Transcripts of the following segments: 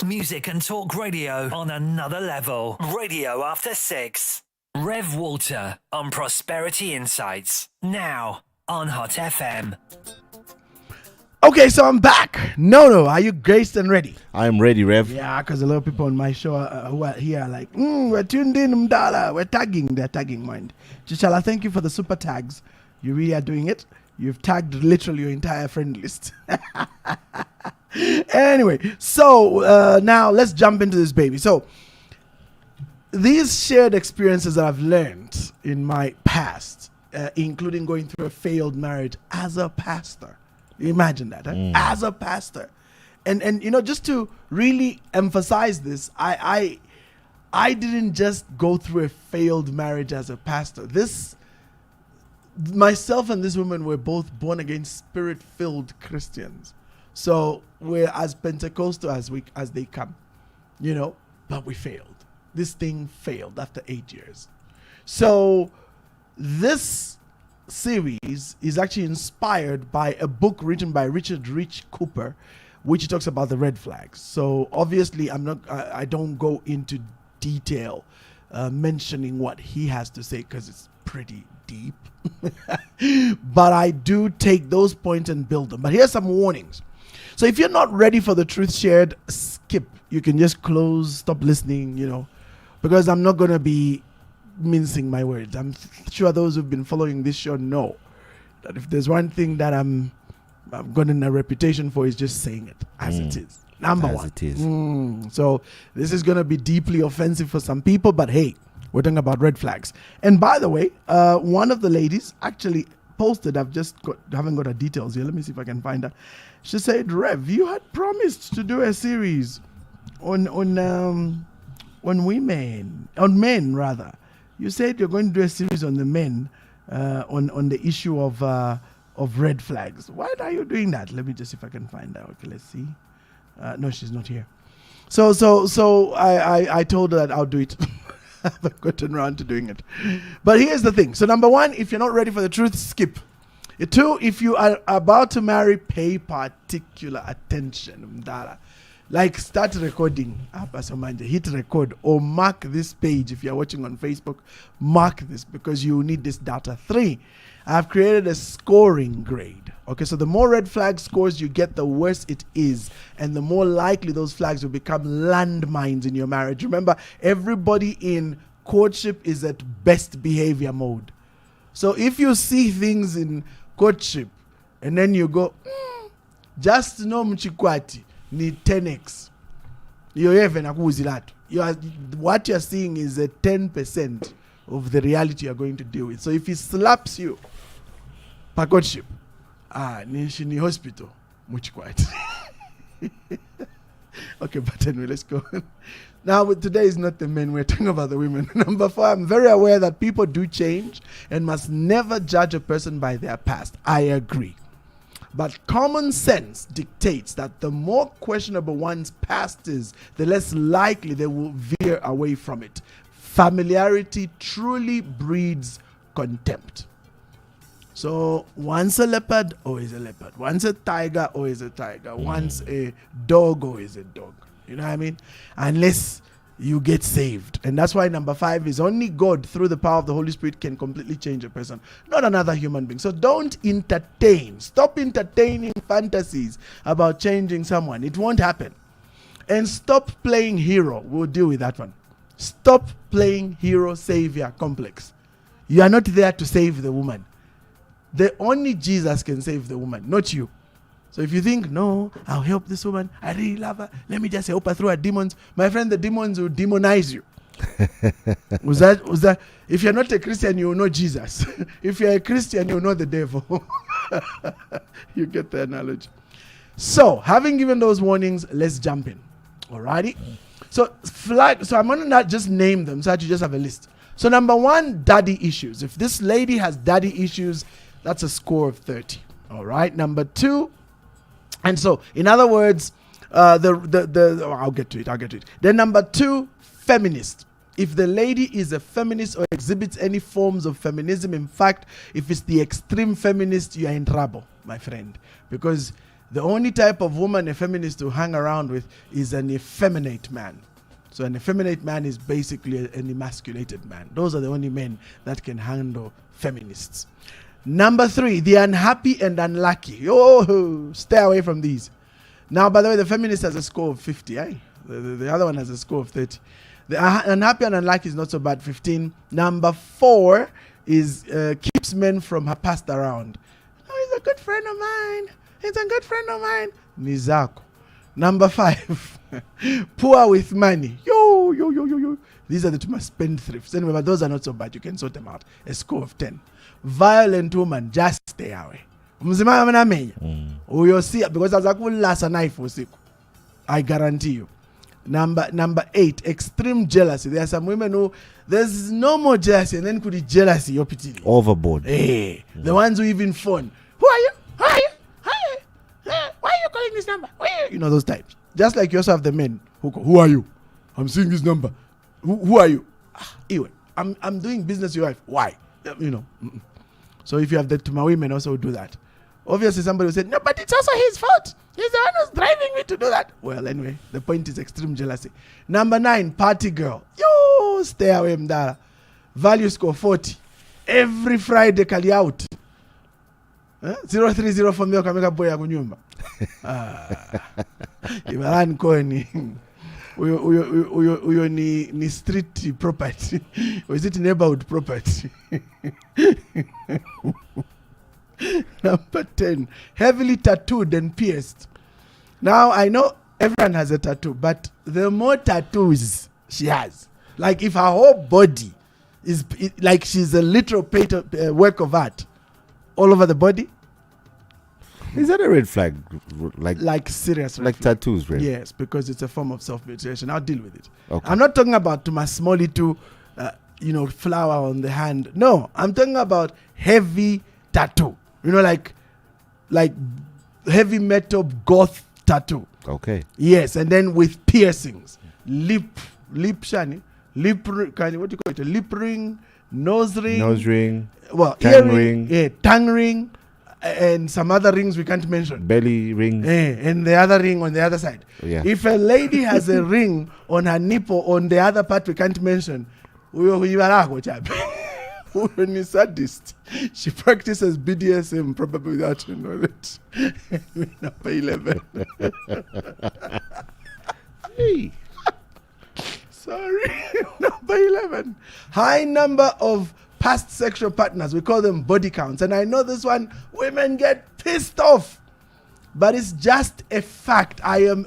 Music and talk radio on another level. Radio after 6. Rev Walter on Prosperity Insights. Now on Hot FM. Okay, so I'm back. No, are you graced and ready? I am ready, Rev. Yeah, because a lot of people on my show who are here are like, we're tuned in, Mdala. We're tagging. They're tagging, mind. Chichala, thank you for the super tags. You really are doing it. You've tagged literally your entire friend list. Anyway, so now let's jump into this baby. So these shared experiences that I've learned in my past, including going through a failed marriage as a pastor. Imagine that, as a pastor. And you know, just to really emphasize this, I didn't just go through a failed marriage as a pastor. Myself and this woman were both born again, spirit-filled Christians. So we're as Pentecostal as they come, you know, but we failed. This thing failed after 8 years. So this series is actually inspired by a book written by Richard Rich Cooper, which talks about the red flags. So obviously I don't go into detail mentioning what he has to say because it's pretty deep. But I do take those points and build them. But here's some warnings. So if you're not ready for the truth shared, skip. You can just close, stop listening, you know, because I'm not going to be mincing my words. I'm sure those who've been following this show know that if there's one thing that I've gotten a reputation for is just saying it as it is. Number one. It is. So this is going to be deeply offensive for some people, but hey, we're talking about red flags. And by the way, one of the ladies actually posted, haven't got her details here. Let me see if I can find her. She said, Rev, you had promised to do a series on men rather. You said you're going to do a series on the men, on the issue of red flags. Why are you doing that? Let me just see if I can find out. Okay, let's see. No, she's not here. So I told her that I'll do it. I haven't gotten around to doing it. But here's the thing. So number one, if you're not ready for the truth, skip. Two, if you are about to marry, pay particular attention. Like start recording, hit record or mark this page. If you're watching on Facebook, mark this because you need this data. 3, I've created a scoring grade. Okay, so the more red flag scores you get, the worse it is. And the more likely those flags will become landmines in your marriage. Remember, everybody in courtship is at best behavior mode. So if you see things in courtship and then you go, just know mchikwati need 10x. What you're seeing is a 10% of the reality you're going to deal with. So if he slaps you, courtship, ni hospital, mchikwati. Okay, but anyway, let's go. Now, today is not the men, we're talking about the women. Number 4, I'm very aware that people do change and must never judge a person by their past. I agree. But common sense dictates that the more questionable one's past is, the less likely they will veer away from it. Familiarity truly breeds contempt. So once a leopard, always a leopard. Once a tiger, always a tiger. Once a dog, always a dog. You know what I mean? Unless you get saved. And that's why number 5 is only God through the power of the Holy Spirit can completely change a person, not another human being. So don't entertain. Stop entertaining fantasies about changing someone. It won't happen. And stop playing hero. We'll deal with that one. Stop playing hero savior complex. You are not there to save the woman. Only Jesus can save the woman, not you. So if you think, no, I'll help this woman, I really love her, let me just help her through her demons. My friend, the demons will demonize you. was that? If you're not a Christian, you will know Jesus. If you're a Christian, you will know the devil. You get the analogy. So, having given those warnings, let's jump in. Alrighty? So I'm going to not just name them, so that you just have a list. So number 1, daddy issues. If this lady has daddy issues, that's a score of 30. All right. Number 2, and so in other words, I'll get to it. Then number 2, feminist. If the lady is a feminist or exhibits any forms of feminism, in fact, if it's the extreme feminist, you are in trouble, my friend, because The only type of woman a feminist to hang around with is an effeminate man. So an effeminate man is basically an emasculated man. Those are the only men that can handle feminists. Number 3, the unhappy and unlucky. Oh, stay away from these. Now, by the way, the feminist has a score of 50. Eh? The other one has a score of 30. The unhappy and unlucky is not so bad, 15. Number 4 is keeps men from her past around. Oh, he's a good friend of mine. He's a good friend of mine. Nizako. Number 5, poor with money. Yo. These are the two spendthrifts. Anyway, but those are not so bad. You can sort them out. A score of 10. Violent woman, just stay away. You'll see, because as I could last a knife for sick. I guarantee you. Number 8, extreme jealousy. There are some women who there's no more jealousy, and then could be jealousy Overboard. Hey, the ones who even phone. Who are you? Who are you? Why are you calling this number? You know those types. Just like you also have the men who are you? I'm seeing this number. Who are you? Anyway, I'm doing business with your wife. Why? You know. So if you have that, to my women also do that. Obviously somebody will say, no, but it's also his fault. He's the one who's driving me to do that. Well, anyway, the point is extreme jealousy. Number 9, party girl. Yo, stay away, mdara. Value score 40. Every Friday kali out. 030 from there kameka boy akunyumba. Ibaran koni. Uyo ni street property. Or is it neighborhood property? Number 10, heavily tattooed and pierced. Now, I know everyone has a tattoo, but the more tattoos she has, like if her whole body is like she's a literal work of art all over the body. Is that a red flag? Like serious red like flag. tattoos, right? Yes, because it's a form of self-mutilation. I'll deal with it. Okay. I'm not talking about to my small little, flower on the hand. No, I'm talking about heavy tattoo. Like heavy metal goth tattoo. Okay. Yes, and then with piercings, lip shiny, what do you call it? A lip ring, nose ring, well, tongue ring, yeah, tongue ring, and some other rings we can't mention. Belly ring, and the other ring on the other side. Yeah. If a lady has a ring on her nipple on the other part we can't mention, when you sadist, she practices BDSM probably without you know it. Number 11. Hey. Sorry. Number 11. High number of past sexual partners. We call them body counts. And I know this one, women get pissed off. But it's just a fact. I'm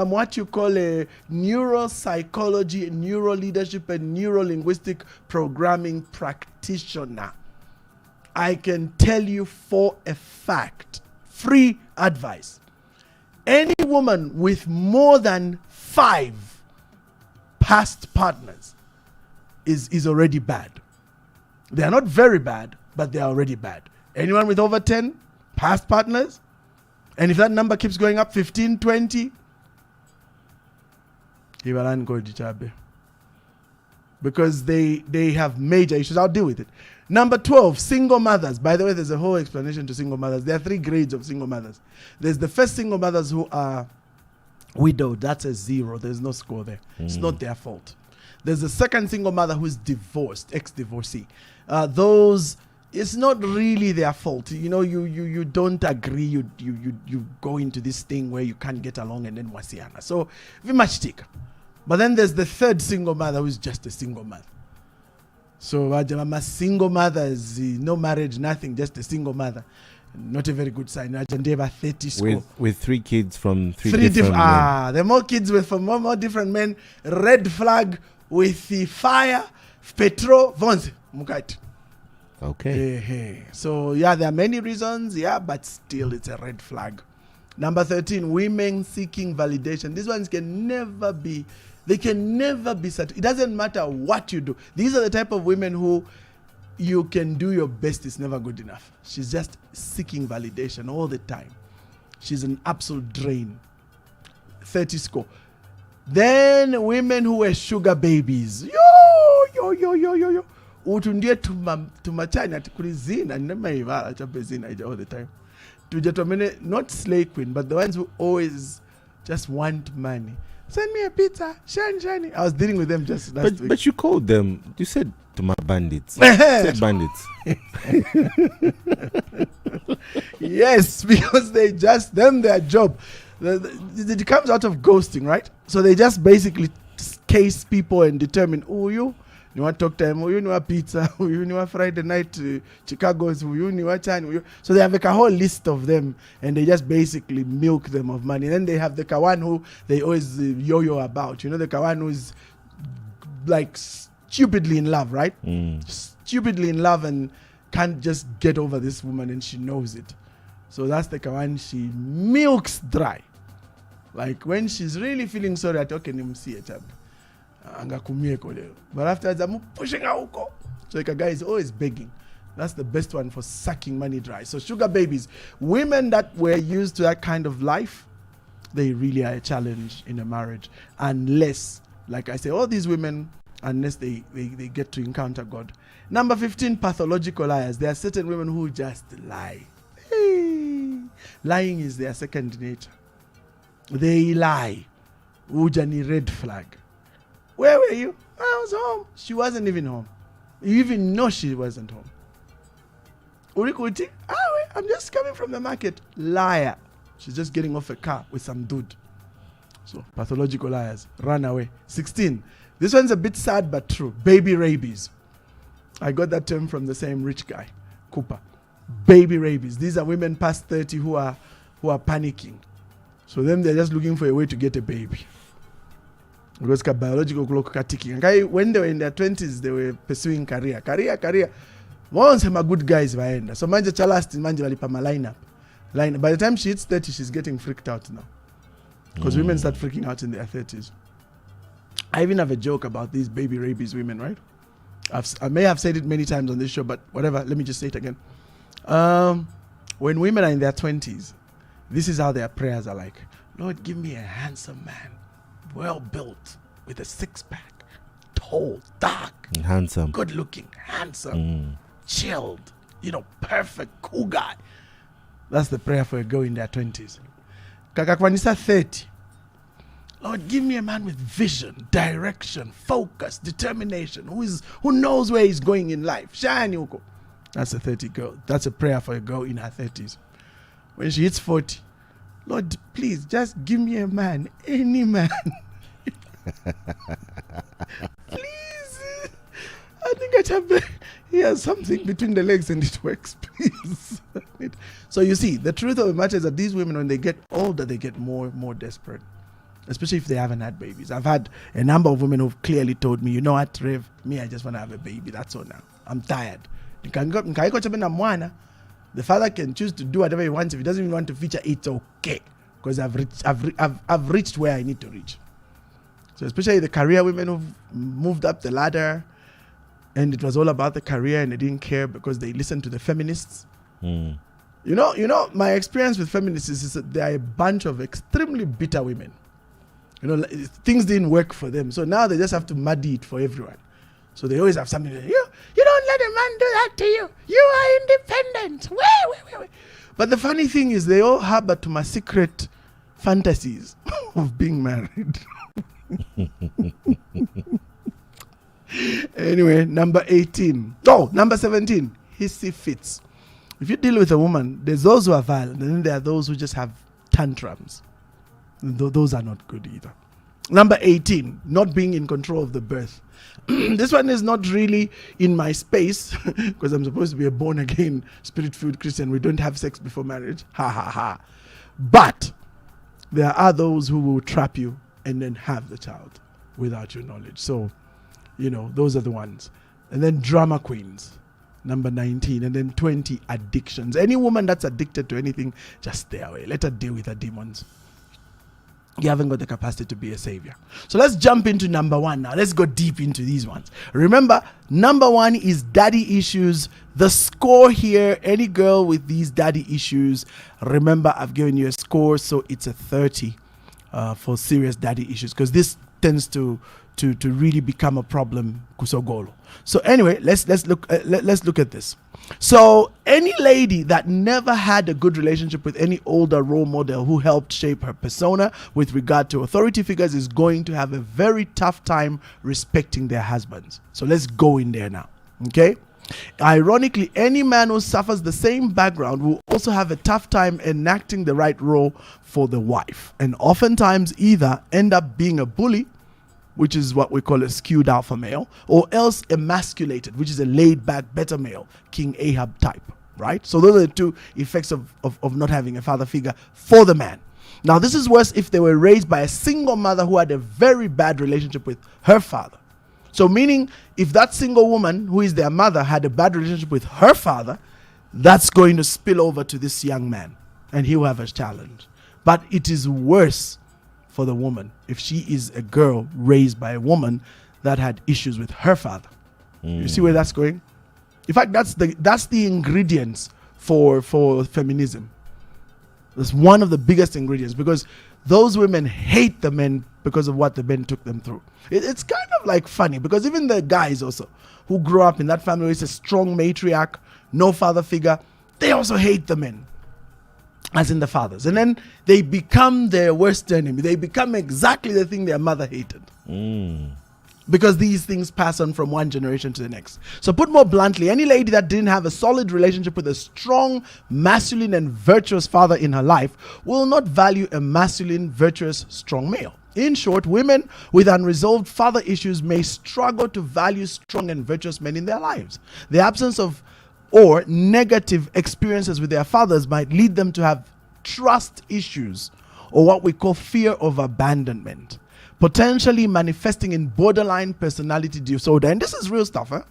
what you call a neuropsychology, neuro-leadership, and neuro-linguistic programming practitioner. I can tell you for a fact, free advice. Any woman with more than 5 past partners is already bad. They are not very bad, but they are already bad. Anyone with over 10 past partners, and if that number keeps going up, 15, 20, because they have major issues. I'll deal with it. Number 12, single mothers. By the way, there's a whole explanation to single mothers. There are 3 grades of single mothers. There's the first single mothers who are widowed. That's a 0. There's no score there. It's not their fault. There's the second single mother who is divorced, ex-divorcee. Those, it's not really their fault. You don't agree. You go into this thing where you can't get along and then wasiana. So, vimachtika. But then there's the third single mother who is just a single mother. So, single mothers, no marriage, nothing, just a single mother. Not a very good sign. 30 score. With 3 kids from 3 different men. There are more kids from more different men. Red flag with the fire, petrol, vonze, mukati. Okay. So, there are many reasons, but still it's a red flag. Number 13, women seeking validation. These ones can never be satisfied. It doesn't matter what you do. These are the type of women who you can do your best, it's never good enough. She's just seeking validation all the time. She's an absolute drain. 30 score. Then women who were sugar babies. Yo. Utundie tumachanya kulizina nemaivala chapezina all the time. to Jetomene, not slay queen, but the ones who always just want money. Send me a pizza, shiny. I was dealing with them just last week. But you called them. You said to my bandits. You said bandits. Yes, because they just their job. It comes out of ghosting, right? So they just basically case people and determine who you want to talk to them, who you want pizza, who you want Friday night to Chicago's, who you want China. So they have like a whole list of them, and they just basically milk them of money. And then they have the Kawan who they always yo-yo about. You know, the Kawan who's like stupidly in love, right? Stupidly in love and can't just get over this woman, and she knows it. So that's the Kawan she milks dry. Like when she's really feeling sorry, at okay, nimsi etab. But afterwards, I'm pushing out. So like a guy is always begging. That's the best one for sucking money dry. So sugar babies, women that were used to that kind of life, they really are a challenge in a marriage. Unless, like I say, all these women, unless they get to encounter God. Number 15, pathological liars. There are certain women who just lie. Hey. Lying is their second nature. They lie. Ujani red flag. Where were you? I was home. She wasn't even home. You even know she wasn't home. Urikuti, I'm just coming from the market. Liar. She's just getting off a car with some dude. So, pathological liars. Run away. 16. This one's a bit sad but true. Baby rabies. I got that term from the same rich guy, Cooper. Baby rabies. These are women past 30 who are panicking. So them, they're just looking for a way to get a baby. Because biological clock ticking. When they were in their 20s, they were pursuing career. Once I'm a good guys vaenda. So manja chalasti manja walipama lineup. By the time she hits 30, she's getting freaked out now. Because women start freaking out in their 30s. I even have a joke about these baby rabies women, right? I may have said it many times on this show, but whatever, let me just say it again. When women are in their 20s, this is how their prayers are like. Lord, give me a handsome man, well built, with a six-pack, tall, dark, handsome, good looking, handsome, chilled, perfect, cool guy. That's the prayer for a girl in their 20s. Kakakwanisa 30. Lord, give me a man with vision, direction, focus, determination, who knows where he's going in life. Shine Uko. That's a 30 girl. That's a prayer for a girl in her 30s. When she hits 40, Lord, please just give me a man, any man. Please. I think he has something between the legs and it works, please. So you see, the truth of the matter is that these women, when they get older, they get more desperate. Especially if they haven't had babies. I've had a number of women who've clearly told me, you know what, Rev, me, I just want to have a baby. That's all now. I'm tired. The father can choose to do whatever he wants. If he doesn't even want to feature, it's okay. Because I've reached where I need to reach. So especially the career women who've moved up the ladder, and it was all about the career and they didn't care because they listened to the feminists. You know, my experience with feminists is that they are a bunch of extremely bitter women. Things didn't work for them. So now they just have to muddy it for everyone. So they always have something to say, you don't let a man do that to you. You are independent. Wait. But the funny thing is they all harbor to my secret fantasies of being married. Anyway, number 18. Oh, number 17. Hissy fits. If you deal with a woman, there's those who are violent, and then there are those who just have tantrums. Those are not good either. Number 18, not being in control of the birth. This one is not really in my space because I'm supposed to be a born-again, spirit-filled Christian. We don't have sex before marriage. Ha, ha, ha. But there are those who will trap you and then have the child without your knowledge. So, those are the ones. And then drama queens, number 19. And then 20, addictions. Any woman that's addicted to anything, just stay away. Let her deal with her demons. You haven't got the capacity to be a savior. So let's jump into number 1 now. Let's go deep into these ones. Remember, number 1 is daddy issues. The score here, any girl with these daddy issues, remember I've given you a score, so it's a 30. for serious daddy issues, because this tends to really become a problem kusogolo. So anyway, let's look at this. So any lady that never had a good relationship with any older role model who helped shape her persona with regard to authority figures is going to have a very tough time respecting their husbands. So let's go in there now. Okay? Ironically, any man who suffers the same background will also have a tough time enacting the right role for the wife, and oftentimes either end up being a bully, which is what we call a skewed alpha male, or else emasculated, which is a laid back beta male, King Ahab type, right? So those are the two effects of not having a father figure for the man. Now this is worse if they were raised by a single mother who had a very bad relationship with her father. So meaning, if that single woman who is their mother had a bad relationship with her father, that's going to spill over to this young man, and he will have a challenge. But it is worse for the woman if she is a girl raised by a woman that had issues with her father. You see where that's going? In fact, that's the ingredients for feminism. That's one of the biggest ingredients, because those women hate the men because of what the men took them through. It's kind of like funny, because even the guys also who grow up in that family, it's a strong matriarch, no father figure, they also hate the men, as in the fathers. And then they become their worst enemy. They become exactly the thing their mother hated. Because these things pass on from one generation to the next. So put more bluntly, any lady that didn't have a solid relationship with a strong, masculine and virtuous father in her life will not value a masculine, virtuous, strong male. In short, women with unresolved father issues may struggle to value strong and virtuous men in their lives. The absence of or negative experiences with their fathers might lead them to have trust issues, or what we call fear of abandonment, potentially manifesting in borderline personality disorder. And this is real stuff, huh?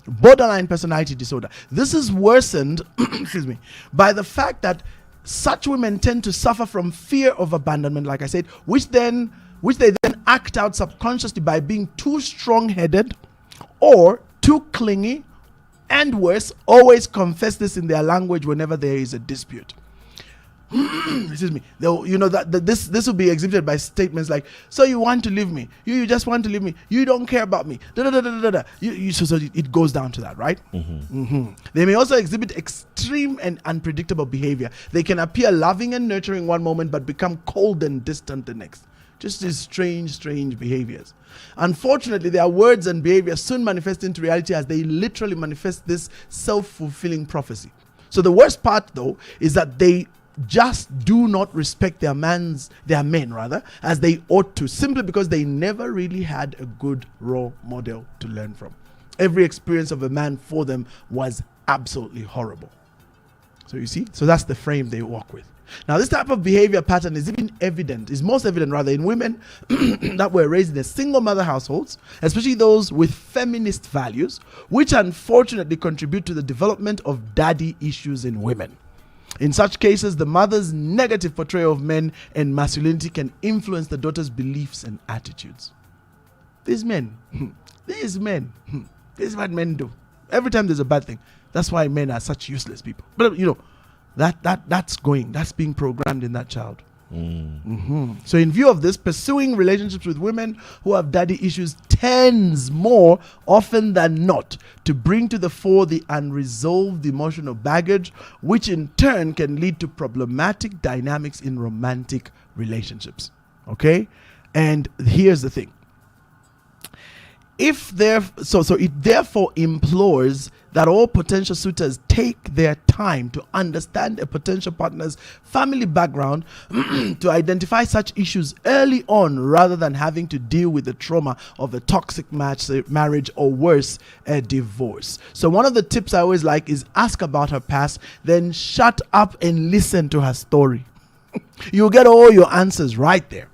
Borderline personality disorder. This is worsened excuse me, by the fact that such women tend to suffer from fear of abandonment, like I said, which they then act out subconsciously by being too strong-headed or too clingy, and worse, always confess this in their language whenever there is a dispute. Excuse me. This will be exhibited by statements like, "So you want to leave me? You just want to leave me? You don't care about me?" So it goes down to that, right? They may also exhibit extreme and unpredictable behavior. They can appear loving and nurturing one moment, but become cold and distant the next. Just these strange behaviors. Unfortunately, their words and behavior soon manifest into reality as they literally manifest this self-fulfilling prophecy. So the worst part, though, is that they just do not respect their men as they ought to, simply because they never really had a good role model to learn from. Every experience of a man for them was absolutely horrible. So you see, so that's the frame they walk with. Now, this type of behavior pattern is most evident in women that were raised in a single mother households, especially those with feminist values, which unfortunately contribute to the development of daddy issues in women. In such cases, the mother's negative portrayal of men and masculinity can influence the daughter's beliefs and attitudes. These men, this is what men do. Every time there's a bad thing, that's why men are such useless people. But that's being programmed in that child. So in view of this, pursuing relationships with women who have daddy issues tends more often than not to bring to the fore the unresolved emotional baggage, which in turn can lead to problematic dynamics in romantic relationships. Okay? And here's the thing. It therefore implores that all potential suitors take their time to understand a potential partner's family background to identify such issues early on, rather than having to deal with the trauma of a toxic marriage or worse, a divorce. So one of the tips I always like is ask about her past, then shut up and listen to her story. You'll get all your answers right there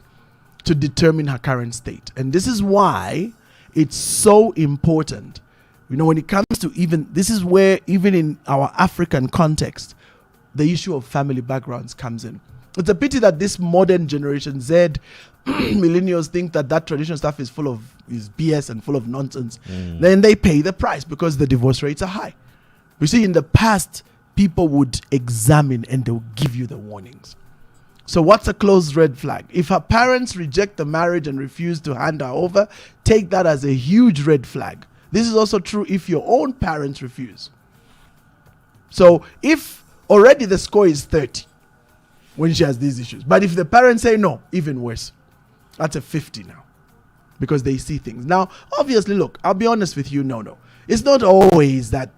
to determine her current state. And this is why it's so important. When it comes to this is where even in our African context, the issue of family backgrounds comes in. It's a pity that this modern generation Z, millennials, think that traditional stuff is BS and full of nonsense. Then they pay the price because the divorce rates are high. You see, in the past, people would examine and they'll give you the warnings. So what's a closed red flag? If her parents reject the marriage and refuse to hand her over, take that as a huge red flag. This is also true if your own parents refuse. So if already the score is 30 when she has these issues, but if the parents say no, even worse, that's a 50 now, because they see things. Now, obviously, look, I'll be honest with you, no. It's not always that,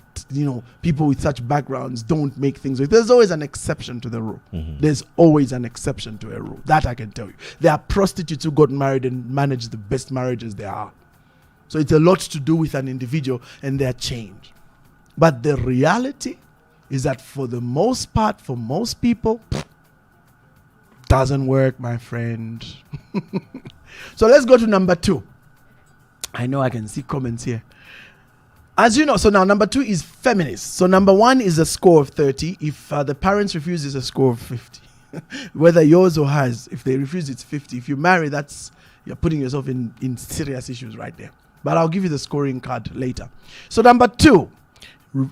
people with such backgrounds don't make things work. There's always an exception to the rule. There's always an exception to a rule. That I can tell you. There are prostitutes who got married and managed the best marriages there are. So it's a lot to do with an individual and their change. But the reality is that for the most part, for most people, doesn't work, my friend. So let's go to number 2. I know I can see comments here. As you know, so now number 2 is feminist. So number 1 is a score of 30. If the parents refuse, it's a score of 50. Whether yours or hers, if they refuse, it's 50. If you marry, you're putting yourself in serious issues right there. But I'll give you the scoring card later. So number 2,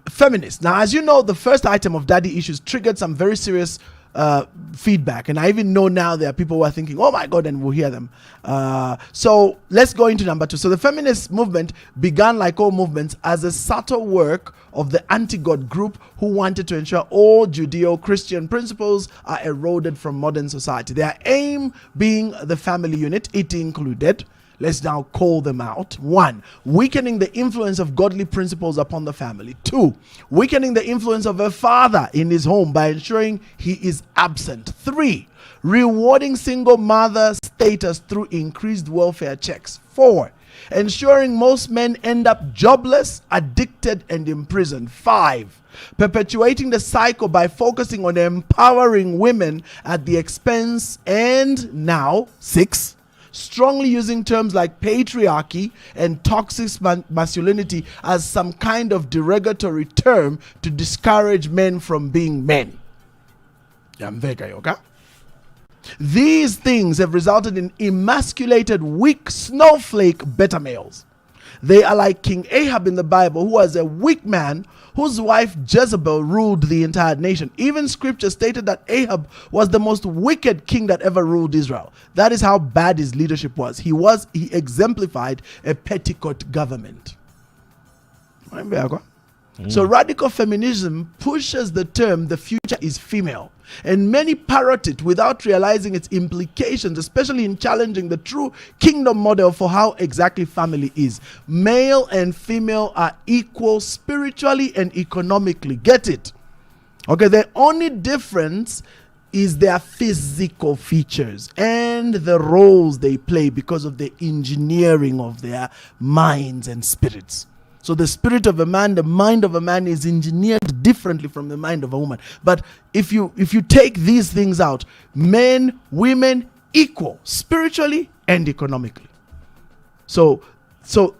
feminist. Now, as you know, the first item of daddy issues triggered some very serious feedback, and I even know now there are people who are thinking, oh my God, and we'll hear them. So let's go into number 2. So the feminist movement began, like all movements, as a subtle work of the anti-God group who wanted to ensure all Judeo-Christian principles are eroded from modern society. Their aim being the family unit. It included, let's now call them out. 1, weakening the influence of godly principles upon the family. 2, weakening the influence of a father in his home by ensuring he is absent. 3, rewarding single mother status through increased welfare checks. 4, ensuring most men end up jobless, addicted, and imprisoned. 5, perpetuating the cycle by focusing on empowering women at the expense. And now 6, strongly using terms like patriarchy and toxic masculinity as some kind of derogatory term to discourage men from being men. These things have resulted in emasculated, weak, snowflake beta males. They are like King Ahab in the Bible, who was a weak man whose wife Jezebel ruled the entire nation. Even scripture stated that Ahab was the most wicked king that ever ruled Israel. That is how bad his leadership was. He exemplified a petticoat government. So radical feminism pushes the term the future is female, and many parrot it without realizing its implications, especially in challenging the true kingdom model for how exactly family is. Male and female are equal spiritually and economically. Get it? Okay, the only difference is their physical features and the roles they play because of the engineering of their minds and spirits. So the spirit of a man, the mind of a man is engineered differently from the mind of a woman. But if you take these things out, men, women, equal spiritually and economically. So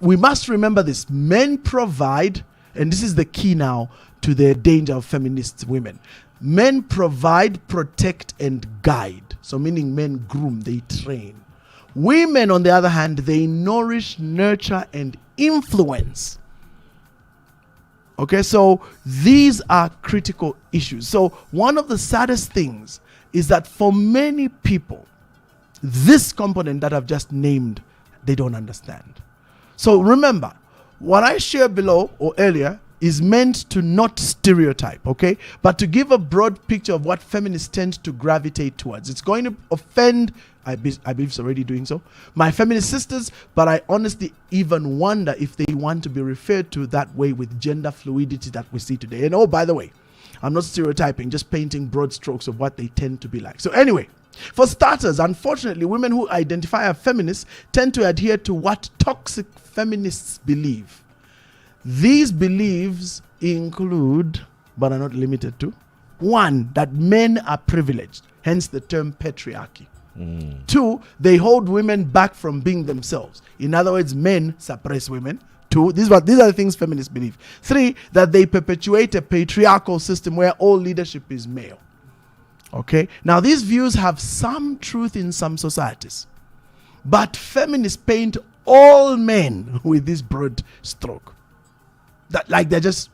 we must remember this. Men provide, and this is the key now to the danger of feminist women. Men provide, protect, and guide. So meaning men groom, they train. Women, on the other hand, they nourish, nurture, and influence. Okay, so these are critical issues. So one of the saddest things is that for many people, this component that I've just named, they don't understand. So remember, what I shared below or earlier is meant to not stereotype, okay? But to give a broad picture of what feminists tend to gravitate towards. It's going to offend, I believe it's already doing so, my feminist sisters, but I honestly even wonder if they want to be referred to that way with gender fluidity that we see today. And oh, by the way, I'm not stereotyping, just painting broad strokes of what they tend to be like. So anyway, for starters, unfortunately, women who identify as feminists tend to adhere to what toxic feminists believe. These beliefs include, but are not limited to, 1, that men are privileged, hence the term patriarchy. 2, they hold women back from being themselves. In other words, men suppress women. 2, these are the things feminists believe. 3, that they perpetuate a patriarchal system where all leadership is male. Okay, now these views have some truth in some societies, but feminists paint all men with this broad stroke. That like they're just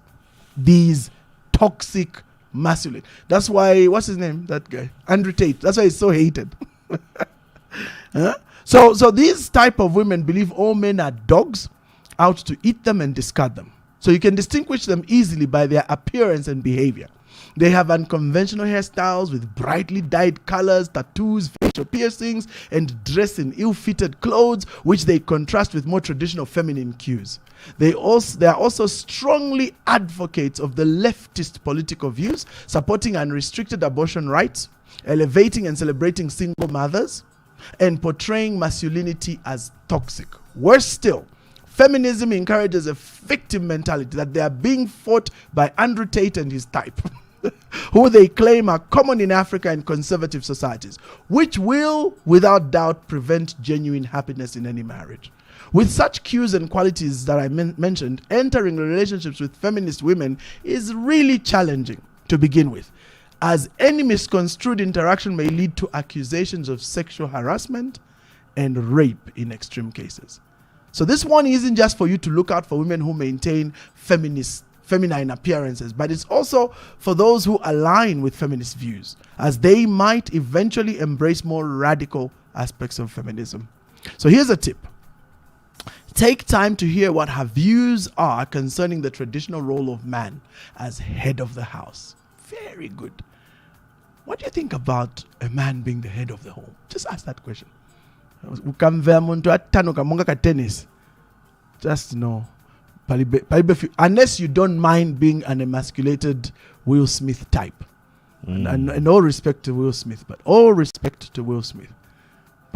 these toxic masculine. That's why, what's his name? That guy, Andrew Tate. That's why he's so hated. Huh? So these type of women believe all men are dogs, out to eat them and discard them. So you can distinguish them easily by their appearance and behavior. They have unconventional hairstyles with brightly dyed colors, tattoos, facial piercings, and dress in ill-fitted clothes, which they contrast with more traditional feminine cues. They are also strongly advocates of the leftist political views, supporting unrestricted abortion rights, elevating and celebrating single mothers, and portraying masculinity as toxic. Worse still, feminism encourages a victim mentality that they are being fought by Andrew Tate and his type, who they claim are common in Africa and conservative societies, which will, without doubt, prevent genuine happiness in any marriage. With such cues and qualities that I mentioned, entering relationships with feminist women is really challenging to begin with, as any misconstrued interaction may lead to accusations of sexual harassment and rape in extreme cases. So this one isn't just for you to look out for women who maintain feminine appearances, but it's also for those who align with feminist views, as they might eventually embrace more radical aspects of feminism. So here's a tip. Take time to hear what her views are concerning the traditional role of man as head of the house. Very good. What do you think about a man being the head of the home? Just ask that question. Tennis. Just know. Unless you don't mind being an emasculated Will Smith type. And all respect to Will Smith, but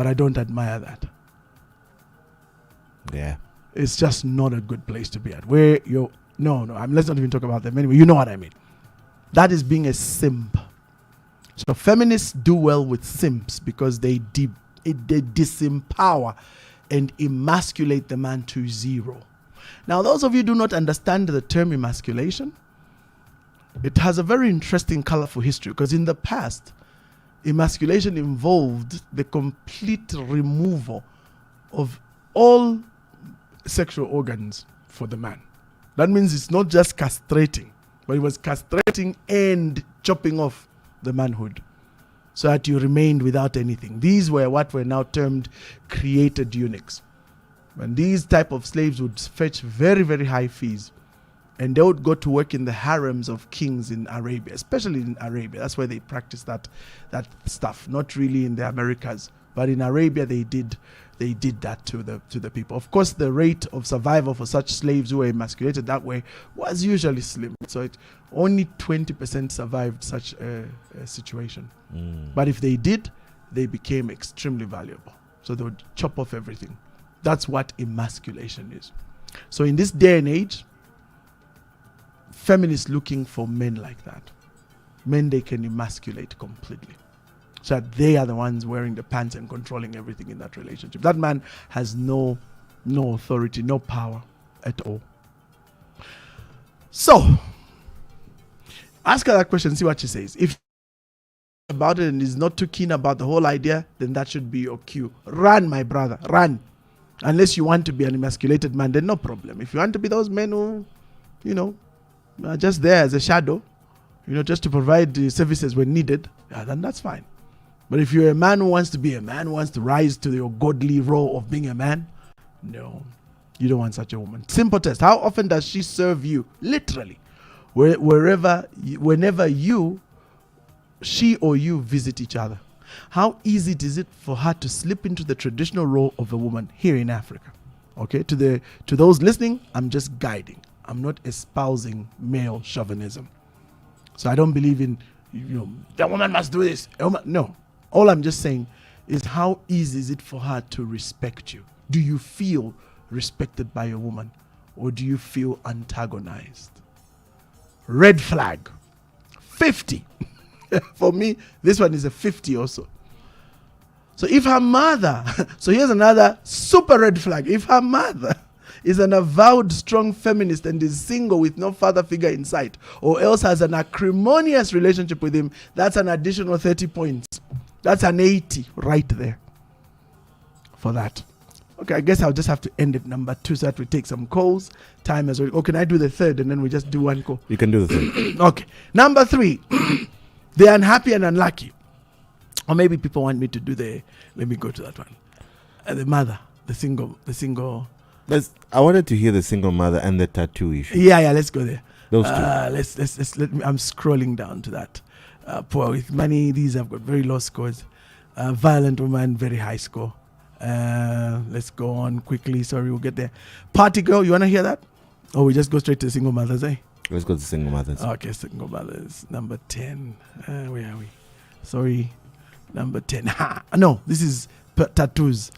I don't admire that. Yeah. It's just not a good place to be at. Where you're, let's not even talk about them anyway. You know what I mean. That is being a simp. So feminists do well with simps because they disempower and emasculate the man to zero. Now, those of you who do not understand the term emasculation, it has a very interesting, colorful history, because in the past, emasculation involved the complete removal of all sexual organs for the man. That means it's not just castrating, but it was castrating and chopping off the manhood so that you remained without anything. These were what were now termed created eunuchs. And these type of slaves would fetch very, very high fees. And they would go to work in the harems of kings in Arabia, especially in Arabia. That's where they practiced that stuff. Not really in the Americas, but in Arabia they did that to the people. Of course, the rate of survival for such slaves who were emasculated that way was usually slim. So only 20% survived such a situation. But if they did, they became extremely valuable. So they would chop off everything. That's what emasculation is. So in this day and age, feminists looking for men like that. Men they can emasculate completely. So that they are the ones wearing the pants and controlling everything in that relationship. That man has no authority, no power at all. So, ask her that question, see what she says. If about it and is not too keen about the whole idea, then that should be your cue. Run, my brother, run. Unless you want to be an emasculated man, then no problem. If you want to be those men who, are just there as a shadow, just to provide the services when needed, then that's fine. But if you're a man who wants to be a man, wants to rise to your godly role of being a man, no, you don't want such a woman. Simple test. How often does she serve you? Literally. Whenever she or you visit each other. How easy is it for her to slip into the traditional role of a woman here in Africa? Okay, to those listening, I'm just guiding. I'm not espousing male chauvinism. So I don't believe in, the woman must do this. No. All I'm just saying is how easy is it for her to respect you? Do you feel respected by a woman, or do you feel antagonized? Red flag. 50. For me, this one is a 50 also. So if her mother, so here's another super red flag. If her mother is an avowed strong feminist and is single with no father figure in sight, or else has an acrimonious relationship with him, that's an additional 30 points. That's an 80 right there for that. Okay, I guess I'll just have to end at number 2 so that we take some calls. Time as well. Or can I do the third and then we just do one call? You can do the thing. Okay. Number 3. They're unhappy and unlucky. Or maybe people want me to do let me go to that one. The mother, the single. I wanted to hear the single mother and the tattoo issue. Yeah, let's go there. Those two. Let me, I'm scrolling down to that. Poor with money, these have got very low scores. Violent woman, very high score. Let's go on quickly. Sorry, we'll get there. Party girl, you want to hear that? Or we just go straight to single mothers, eh? Let's go to single mothers. Okay, single mothers. Number 10. Where are we? Sorry. Number 10. No, this is tattoos.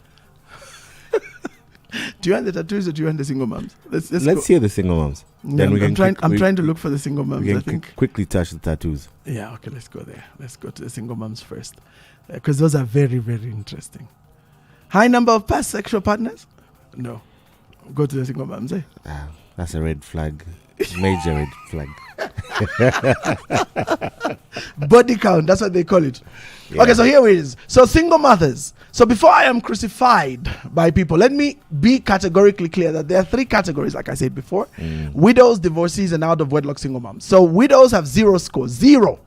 Do you want the tattoos or do you want the single moms? Let's hear the single moms. Then I'm trying to look for the single moms. We can quickly touch the tattoos. Yeah, okay, let's go there. Let's go to the single moms first. Because those are very, very interesting. High number of past sexual partners? No. Go to the single moms, eh? That's a red flag. Major red flag. Body count, that's what they call it. Yeah. Okay, so here it is. So single mothers. So before I am crucified by people, let me be categorically clear that there are 3 categories, like I said before. Widows, divorcees, and out of wedlock single moms. So widows have 0 scores. 0.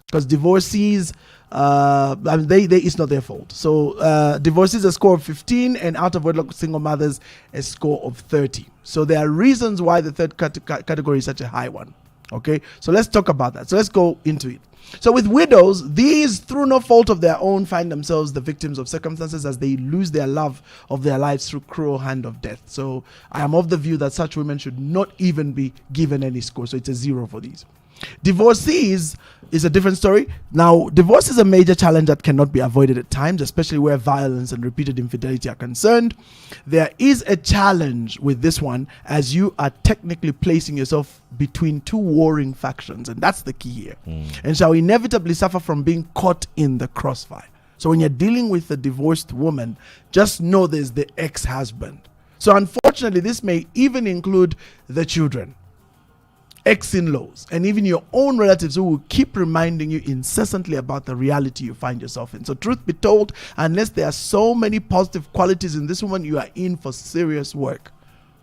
Because divorcees, it's not their fault. So divorcees a score of 15 and out of wedlock single mothers a score of 30. So there are reasons why the third category is such a high one. Okay, so let's talk about that. So let's go into it. So with widows, these through no fault of their own find themselves the victims of circumstances as they lose their love of their lives through cruel hand of death. So I am of the view that such women should not even be given any score. So it's a 0 for these. Divorcees is a different story. Now, divorce is a major challenge that cannot be avoided at times, especially where violence and repeated infidelity are concerned. There is a challenge with this one as you are technically placing yourself between 2 warring factions, and that's the key here. And shall inevitably suffer from being caught in the crossfire. So when you're dealing with a divorced woman, just know there's the ex-husband. So unfortunately, this may even include the children, ex-in-laws, and even your own relatives who will keep reminding you incessantly about the reality you find yourself in. So truth be told, unless there are so many positive qualities in this woman, you are in for serious work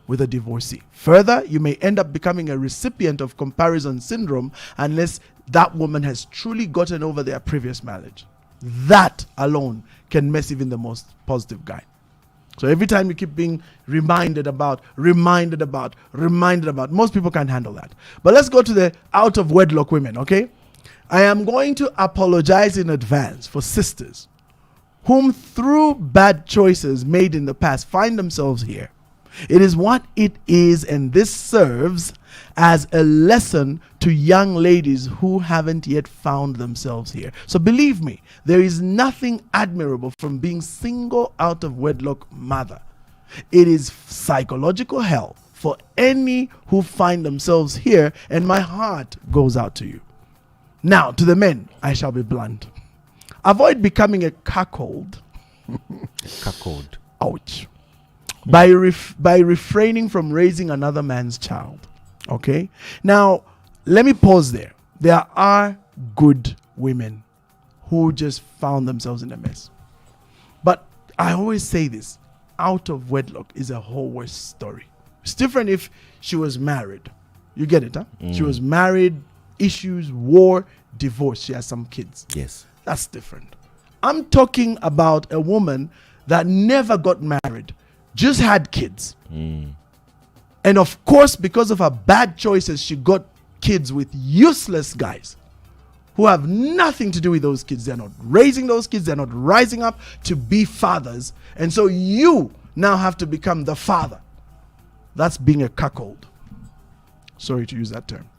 with a divorcee. Further, you may end up becoming a recipient of comparison syndrome unless that woman has truly gotten over their previous marriage. That alone can mess even the most positive guy. So every time you keep being reminded about, most people can't handle that. But let's go to the out of wedlock women, okay? I am going to apologize in advance for sisters whom through bad choices made in the past find themselves here. It is what it is, and this serves as a lesson to young ladies who haven't yet found themselves here. So believe me, there is nothing admirable from being single out of wedlock mother. It is psychological hell for any who find themselves here, and my heart goes out to you. Now, to the men, I shall be blunt. Avoid becoming a cuckold. Cuckold. Ouch. By refraining from raising another man's child. Okay? Now, let me pause there. There are good women who just found themselves in a mess. But I always say this. Out of wedlock is a whole worse story. It's different if she was married. You get it, huh? She was married, issues, war, divorce. She has some kids. Yes. That's different. I'm talking about a woman that never got married, just had kids. And of course, because of her bad choices, she got kids with useless guys who have nothing to do with those kids. They're not raising those kids. They're not rising up to be fathers. And so you now have to become the father. That's being a cuckold. Sorry to use that term,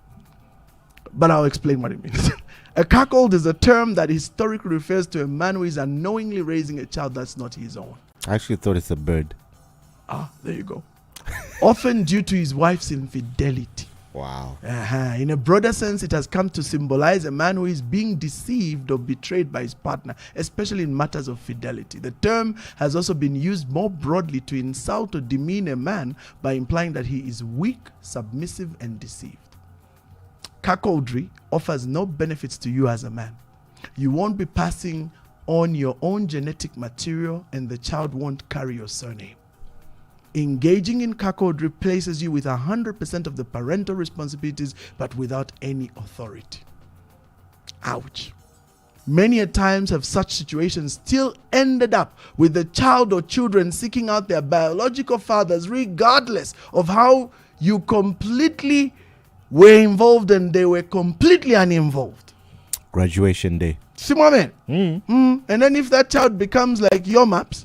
but I'll explain what it means. A cuckold is a term that historically refers to a man who is unknowingly raising a child that's not his own. I actually thought it's a bird. There you go. Often due to his wife's infidelity. Wow. In a broader sense, it has come to symbolize a man who is being deceived or betrayed by his partner, especially in matters of fidelity. The term has also been used more broadly to insult or demean a man by implying that he is weak, submissive, and deceived. Cuckoldry offers no benefits to you as a man. You won't be passing on your own genetic material, and the child won't carry your surname. Engaging in cuckoldry places you with 100% of the parental responsibilities, but without any authority. Ouch. Many a times have such situations still ended up with the child or children seeking out their biological fathers, regardless of how you completely were involved and they were completely uninvolved. Graduation day. See what I mean? And then if that child becomes like your maps,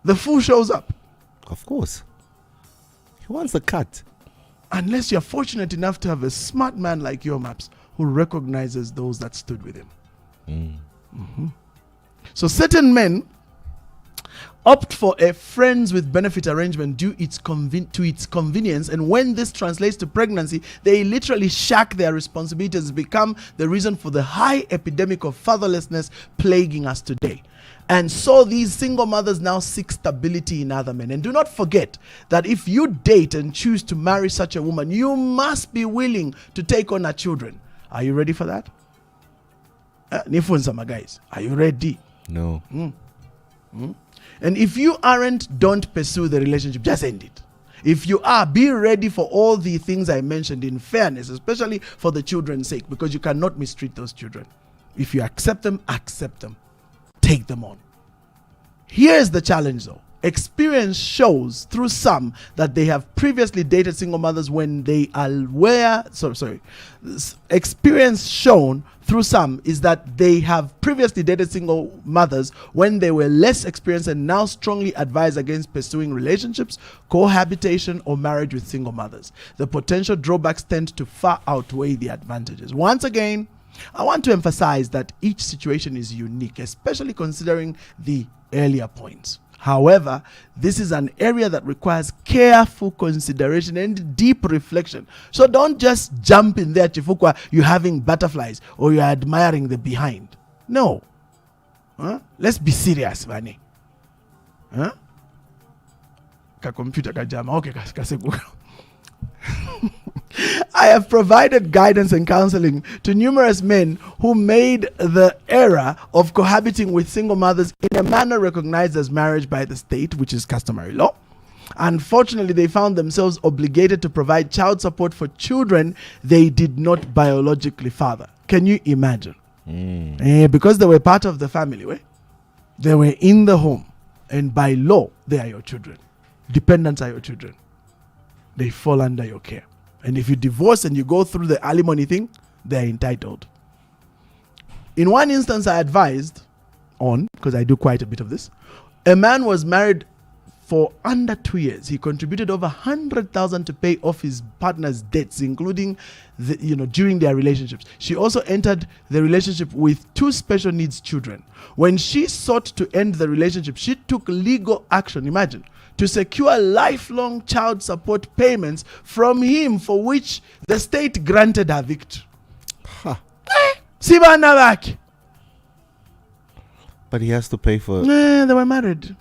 the fool shows up. Of course. He wants a cut. Unless you're fortunate enough to have a smart man like your maps who recognizes those that stood with him. So certain men opt for a friends with benefit arrangement due to its convenience, and when this translates to pregnancy, they literally shack their responsibilities, become the reason for the high epidemic of fatherlessness plaguing us today. And so these single mothers now seek stability in other men. And do not forget that if you date and choose to marry such a woman, you must be willing to take on her children. Are you ready for that? Nifunza, my guys, are you ready? No. And if you aren't, don't pursue the relationship. Just end it. If you are, be ready for all the things I mentioned in fairness, especially for the children's sake, because you cannot mistreat those children. If you accept them, take them on. Here's the challenge though. Experience shows through some that they have previously dated single mothers when they are Experience shown through some is that they have previously dated single mothers when they were less experienced and now strongly advise against pursuing relationships, cohabitation, or marriage with single mothers. The potential drawbacks tend to far outweigh the advantages. Once again, I want to emphasize that each situation is unique, especially considering the earlier points. However, this is an area that requires careful consideration and deep reflection. So don't just jump in there, Chifukwa, you're having butterflies or you're admiring the behind. No. Let's be serious, Vani. Ka computer ka jama. Okay, kasekuka. I have provided guidance and counseling to numerous men who made the error of cohabiting with single mothers in a manner recognized as marriage by the state, which is customary law. Unfortunately, they found themselves obligated to provide child support for children they did not biologically father. Can you imagine? Because they were part of the family, right? They were in the home, and by law, they are your children. Dependents are your children. They fall under your care. And if you divorce and you go through the alimony thing, they're entitled. In one instance I advised on, because I do quite a bit of this, a man was married for under 2 years. He contributed over 100,000 to pay off his partner's debts, including during their relationships. She also entered the relationship with 2 special needs children. When she sought to end the relationship, she took legal action. Imagine. To secure lifelong child support payments from him, for which the state granted her victory. But he has to pay for... They were married.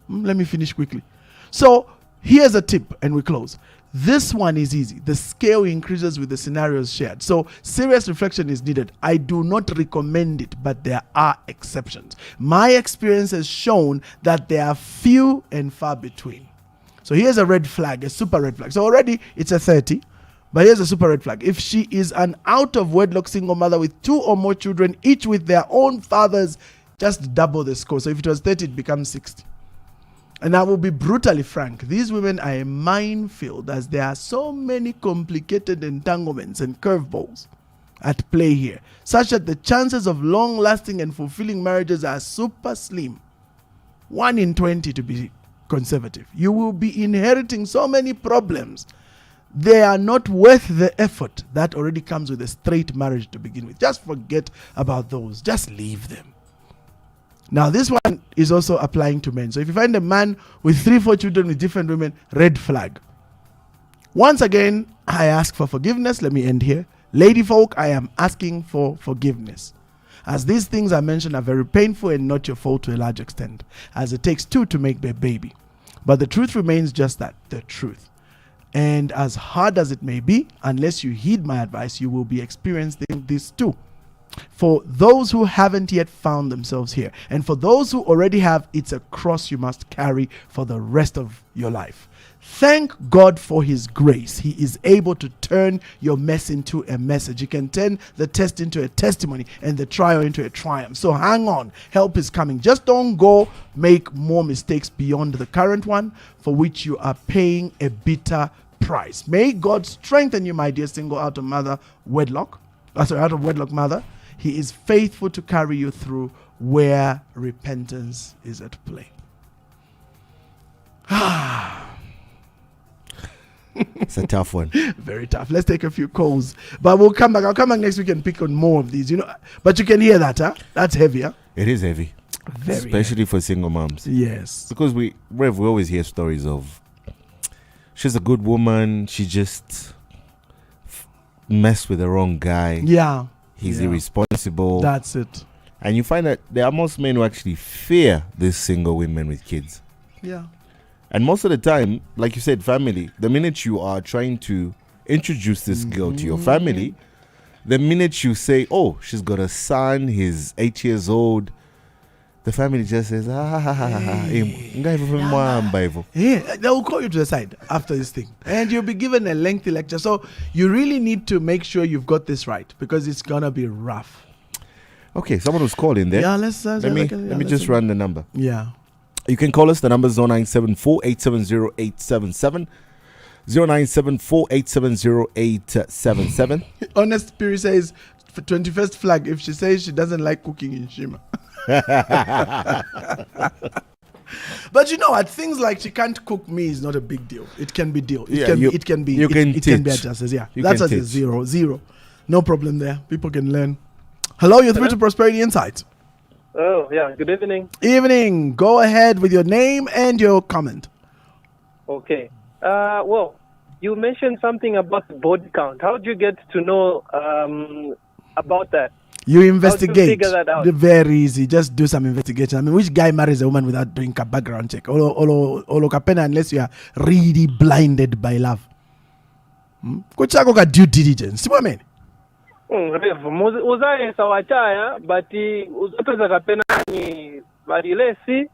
Let me finish quickly. So here's a tip and we close. This one is easy. The scale increases with the scenarios shared. So serious reflection is needed. I do not recommend it, but there are exceptions. My experience has shown that there are few and far between. So here's a red flag, a super red flag. So already it's a 30, but here's a super red flag. If she is an out of wedlock single mother with 2 or more children, each with their own fathers, just double the score. So if it was 30, it becomes 60. And I will be brutally frank, these women are a minefield, as there are so many complicated entanglements and curveballs at play here, such that the chances of long-lasting and fulfilling marriages are super slim. 1 in 20 to be conservative. You will be inheriting so many problems. They are not worth the effort that already comes with a straight marriage to begin with. Just forget about those. Just leave them. Now, this one is also applying to men. So if you find a man with 3-4 children with different women, red flag. Once again, I ask for forgiveness. Let me end here. Lady folk, I am asking for forgiveness, as these things I mentioned are very painful and not your fault to a large extent, as it takes 2 to make a baby. But the truth remains just that, the truth. And as hard as it may be, unless you heed my advice, you will be experiencing this too. For those who haven't yet found themselves here, and for those who already have, it's a cross you must carry for the rest of your life. Thank God for His grace. He is able to turn your mess into a message. He can turn the test into a testimony and the trial into a triumph. So hang on. Help is coming. Just don't go make more mistakes beyond the current one for which you are paying a bitter price. May God strengthen you, my dear single out of wedlock mother. He is faithful to carry you through where repentance is at play. It's a tough one. Very tough. Let's take a few calls. But we'll come back. I'll come back next week and pick on more of these. But you can hear that, huh? That's heavy, huh? It is heavy. Very especially for single moms. Yes. Because we always hear stories of she's a good woman, she just messed with the wrong guy. Yeah. He's irresponsible. That's it. And you find that there are most men who actually fear these single women with kids. Yeah. And most of the time, like you said, family, the minute you are trying to introduce this girl to your family, the minute you say, oh, she's got a son, he's 8 years old, the family just says, yeah, they will call you to the side after this thing. And you'll be given a lengthy lecture. So you really need to make sure you've got this right, because it's going to be rough. Okay, someone was calling there. Yeah, let me just run the number. Yeah. You can call us. The number is 0974-870-877. 0974-870-877. Honest Spirit says, for 21st flag, if she says she doesn't like cooking in Shima. But you know what? Things like she can't cook me is not a big deal. It can be deal. It can be adjusted. Yeah, that's a zero. No problem there. People can learn. Hello, you're through to Prosperity Insights. Oh, yeah. Good evening. Evening. Go ahead with your name and your comment. Okay. Well, you mentioned something about body count. How do you get to know about that? You investigate. How do you figure that out? Very easy. Just do some investigation. I mean, which guy marries a woman without doing a background check? Unless you are really blinded by love. Kuchako ka due diligence. See what I mean? Uzayesa wachaya but uzopeza kapena ni barilesi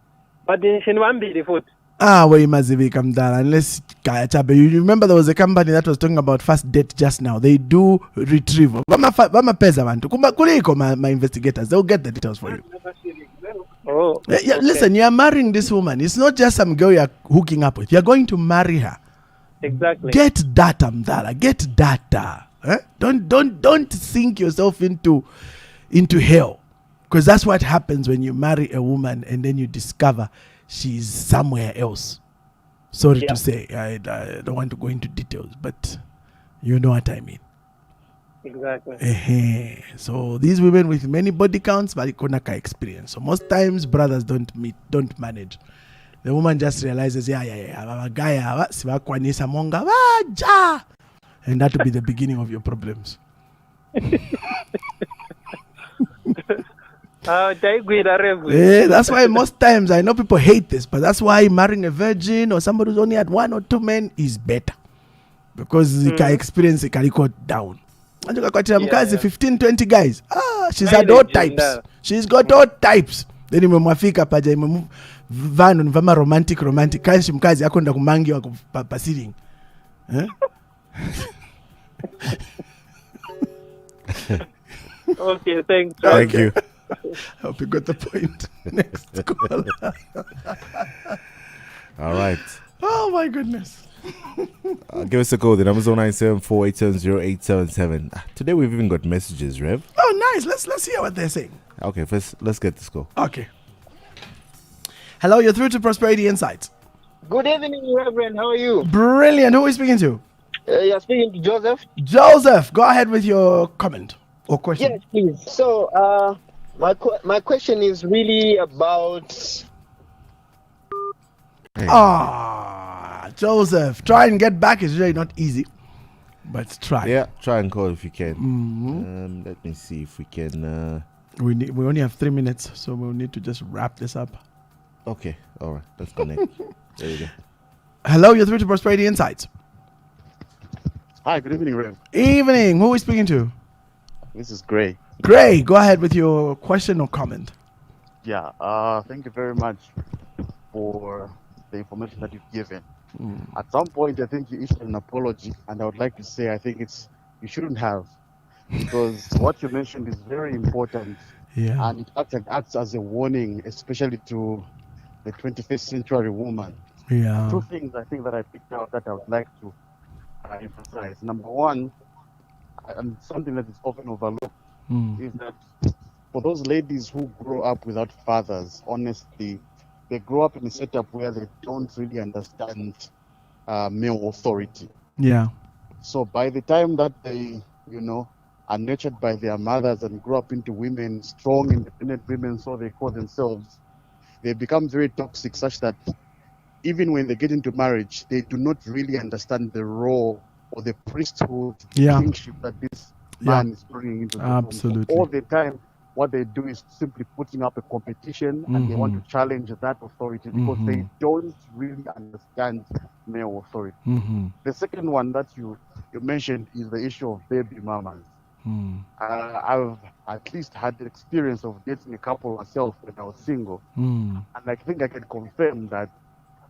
but shenwambili futhi. Where mazivika mdala, unless you remember there was a company that was talking about fast date just now. They do retrieval. Vama pesa bantu kuliko my investigators, they'll get the details for you. Oh, yeah, okay. Listen, you are marrying this woman. It's not just some girl you are hooking up with. You are going to marry her. Exactly. Get data, mdala. Get data. Don't sink yourself into hell, because that's what happens when you marry a woman and then you discover she's somewhere else. Sorry to say, I don't want to go into details, but you know what I mean. Exactly. So these women with many body counts, but ikonaka experience. So most times brothers don't manage. The woman just realizes, I'm a guy, and that will be the beginning of your problems. That's why most times, I know people hate this, but that's why marrying a virgin or somebody who's only had 1 or 2 men is better, because you can experience it, can record down. And you got 15, 20 guys. She's had all types. She's got all types. Then imemwafika paja vano nivama romantic kanshi mkazi akonda kumangi wa pasitting. Okay, thanks. Thank you. I hope you got the point. Next call. All right. Oh my goodness. Give us a call. The number is 0974-870-877. Today we've even got messages, Rev. Oh, nice. Let's hear what they're saying. Okay, first let's get this call. Okay. Hello, you're through to Prosperity Insights. Good evening, Reverend. How are you? Brilliant. Who are we speaking to? You're speaking to Joseph. Joseph, go ahead with your comment or question. Yes, please. So, my question is really about. Joseph, try and get back. It's really not easy, but try. Yeah, try and call if you can. Let me see if we can. We only have 3 minutes, so we'll need to just wrap this up. Okay, all right. Let's connect. There we go. Hello, you're through to Prosperity Insights. Hi, good evening, Rev. Evening. Who are we speaking to? This is Gray. Gray, go ahead with your question or comment. Yeah, thank you very much for the information that you've given. At some point, I think you issued an apology, and I would like to say I think you shouldn't have, because what you mentioned is very important, Yeah. and it acts as a warning, especially to the 21st century woman. Yeah. Two things I think that I picked out that I would like to emphasize. Number one, and something that is often overlooked, is that for those ladies who grow up without fathers, honestly, they grow up in a setup where they don't really understand male authority. Yeah. So by the time that they, are nurtured by their mothers and grow up into women, strong, independent women, so they call themselves, they become very toxic, such that even when they get into marriage, they do not really understand the role or the priesthood, kingship that this man is bringing into the home. So all the time, what they do is simply putting up a competition, and they want to challenge that authority because they don't really understand male authority. The second one that you mentioned is the issue of baby mamas. I've at least had the experience of dating a couple myself when I was single, and I think I can confirm that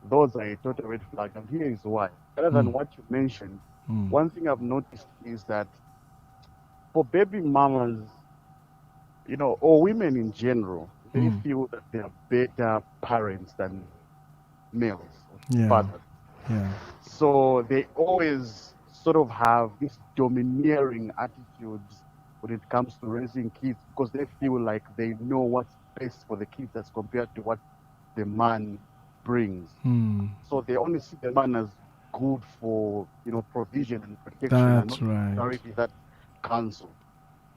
those are a total red flag, and here is why. Other than what you mentioned, one thing I've noticed is that for baby mamas, or women in general, they feel that they are better parents than males, fathers. Yeah. So they always sort of have this domineering attitude when it comes to raising kids, because they feel like they know what's best for the kids as compared to what the man brings. So they only see the man as good for provision and protection, That's and not right. necessarily that counsel.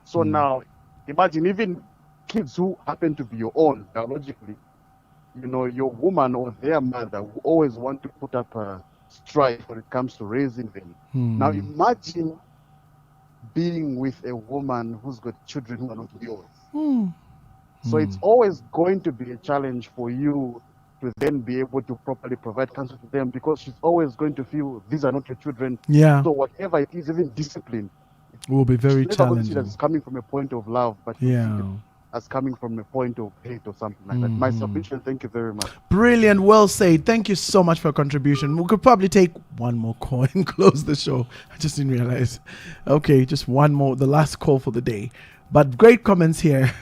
So now imagine even kids who happen to be your own biologically, your woman or their mother will always want to put up a strife when it comes to raising them. Now imagine being with a woman who's got children who are not yours. So it's always going to be a challenge for you to then be able to properly provide counsel to them, because she's always going to feel these are not your children. Yeah. So whatever it is, even discipline, Will be very she's never going to see challenging. that it's coming from a point of love, but you see it as coming from a point of hate or something like that. My submission, thank you very much. Brilliant. Well said. Thank you so much for your contribution. We could probably take one more call and close the show. I just didn't realize. Okay, just one more, the last call for the day. But great comments here.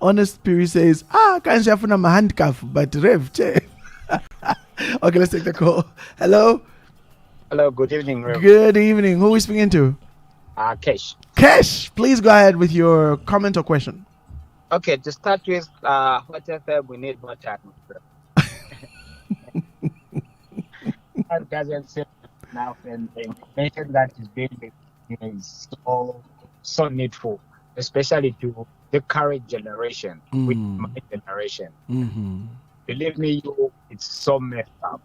Honest Piri says, can't you have my handcuff, but Rev, che. Okay, let's take the call. Hello. Hello, good evening, Rev. Good evening. Who are we speaking to? Kesh. Kesh, please go ahead with your comment or question. Okay, to start with, what FM, we need more time. That doesn't say enough, and the information that is being is so needful, especially to the current generation, with my generation. Believe me, it's so messed up.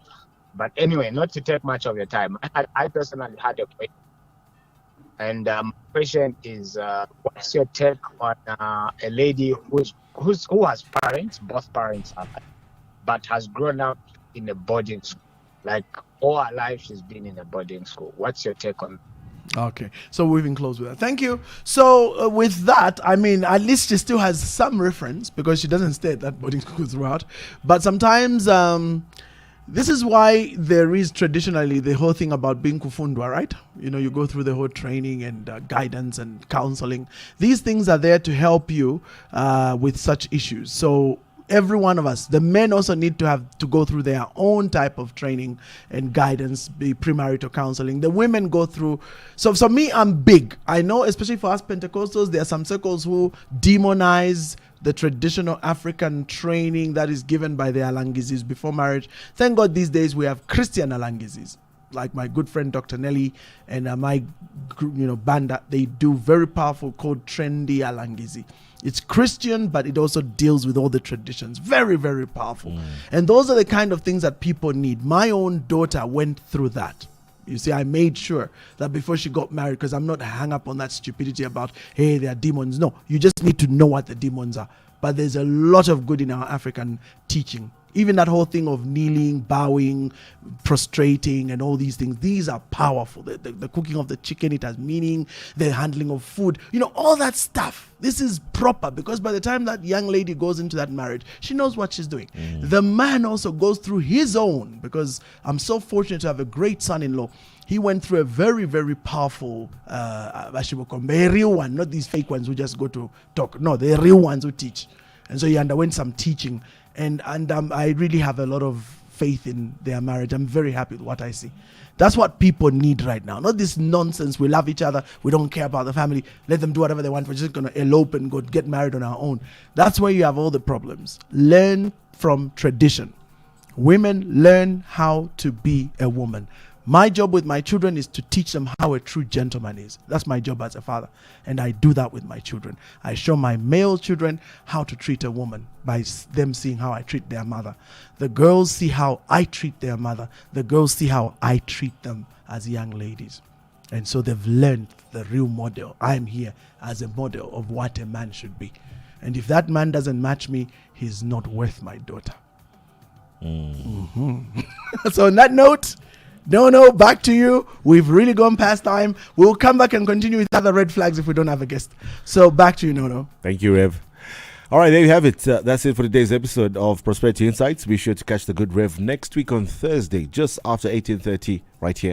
But anyway, not to take much of your time, I personally had a question. And my question is, what's your take on a lady who has parents, both parents are alive, but has grown up in a boarding school? Like all her life, she's been in a boarding school. What's your take on that? Okay, so we've been close with that. Thank you. So with that, I mean, at least she still has some reference because she doesn't stay at that boarding school throughout. But sometimes this is why there is traditionally the whole thing about being kufundwa, right? You go through the whole training and guidance and counseling. These things are there to help you with such issues. So every one of us, the men also need to have to go through their own type of training and guidance, be premarital counseling. The women go through. So for me, I'm big. I know, especially for us Pentecostals, there are some circles who demonize the traditional African training that is given by the Alangizis before marriage. Thank God these days we have Christian Alangizis, like my good friend Dr. Nelly and my band. They do very powerful called Trendy Alangizi. It's Christian, but it also deals with all the traditions. Very, very powerful. And those are the kind of things that people need. My own daughter went through that. You see, I made sure that before she got married, because I'm not hung up on that stupidity about, hey, there are demons. No, you just need to know what the demons are. But there's a lot of good in our African teaching Even that whole thing of kneeling, bowing, prostrating, and all these things, these are powerful. The cooking of the chicken, it has meaning. The handling of food, all that stuff. This is proper, because by the time that young lady goes into that marriage, she knows what she's doing. The man also goes through his own, because I'm so fortunate to have a great son-in-law. He went through a very, very powerful a real one, not these fake ones who just go to talk. No, the real ones who teach. And so he underwent some teaching. And I really have a lot of faith in their marriage. I'm very happy with what I see. That's what people need right now. Not this nonsense. We love each other. We don't care about the family. Let them do whatever they want. We're just going to elope and go get married on our own. That's where you have all the problems. Learn from tradition. Women, learn how to be a woman. My job with my children is to teach them how a true gentleman is. That's my job as a father. And I do that with my children. I show my male children how to treat a woman by them seeing how I treat their mother. The girls see how I treat their mother. The girls see how I treat them as young ladies. And so they've learned the real model. I'm here as a model of what a man should be. And if that man doesn't match me, he's not worth my daughter. So on that note, no, back to you. We've really gone past time. We'll come back and continue with other red flags if we don't have a guest. So back to you, No. Thank you, Rev. All right, there you have it. That's it for today's episode of Prosperity Insights. Be sure to catch the good Rev next week on Thursday, just after 18:30, right here